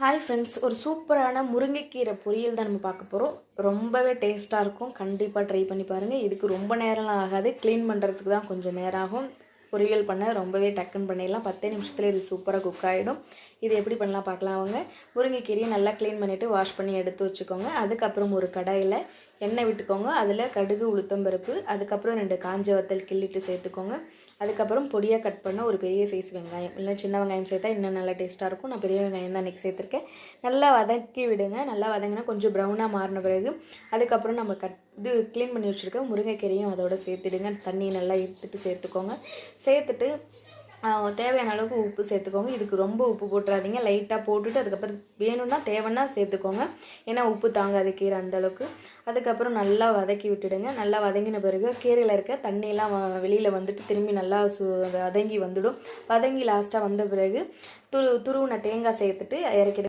Hi friends, ஒரு சூப்பரான முருங்கைக்கீரை பொரியல் தான் நம்ம பார்க்க போகிறோம். ரொம்பவே டேஸ்ட்டாக இருக்கும். கண்டிப்பாக ட்ரை பண்ணி பாருங்கள். இதுக்கு ரொம்ப நேரம்லாம் ஆகாது. க்ளீன் பண்ணுறதுக்கு தான் கொஞ்சம் நேரம் ஆகும். பொரியல் பண்ண ரொம்பவே டக்குன்னு பண்ணிடலாம். 10 நிமிஷத்தில் இது சூப்பராக குக் ஆகிடும். இது எப்படி பண்ணலாம் பார்க்கலாம் வாங்க. முருங்கைக்கீரையை நல்லா க்ளீன் பண்ணிவிட்டு வாஷ் பண்ணி எடுத்து வச்சுக்கோங்க. அதுக்கப்புறம் ஒரு கடாயில் எண்ணெய் விட்டுக்கோங்க. அதில் கடுகு, உளுத்தம்பருப்பு, அதுக்கப்புறம் 2 காஞ்ச வத்தல் கிள்ளிட்டு சேர்த்துக்கோங்க. அதுக்கப்புறம் பொடியாக கட் பண்ண ஒரு பெரிய சைஸ் வெங்காயம், இல்லை சின்ன வெங்காயம் சேர்த்தா இன்னும் நல்லா டேஸ்ட்டாக இருக்கும். நான் பெரிய வெங்காயம் தான் இன்றைக்கி சேர்த்துருக்கேன். நல்லா வதக்கி விடுங்க. நல்லா வதங்கினா கொஞ்சம் ப்ரௌனாக மாறின பிறகு அதுக்கப்புறம் நம்ம க்ளீன் பண்ணி வச்சுருக்க முருங்கைக்கீரையும் அதோட சேர்த்துடுங்க. தண்ணி நல்லா இருத்துட்டு சேர்த்துக்கோங்க. சேர்த்துட்டு தேவையான அளவுக்கு உப்பு சேர்த்துக்கோங்க. இதுக்கு ரொம்ப உப்பு போட்டுறாதீங்க. லைட்டாக போட்டுட்டு அதுக்கப்புறம் வேணும்னா தேவைன்னா சேர்த்துக்கோங்க. ஏன்னா உப்பு தாங்காது கீரை அந்தளவுக்கு. அதுக்கப்புறம் நல்லா வதக்கி விட்டுடுங்க. நல்லா வதங்கின பிறகு கீரையில் இருக்க தண்ணியெல்லாம் வெளியில் வந்துட்டு திரும்பி நல்லா வதங்கி வந்துடும். வதங்கி லாஸ்ட்டாக வந்த பிறகு துருவின தேங்காய் சேர்த்துட்டு இறக்கிடுங்க.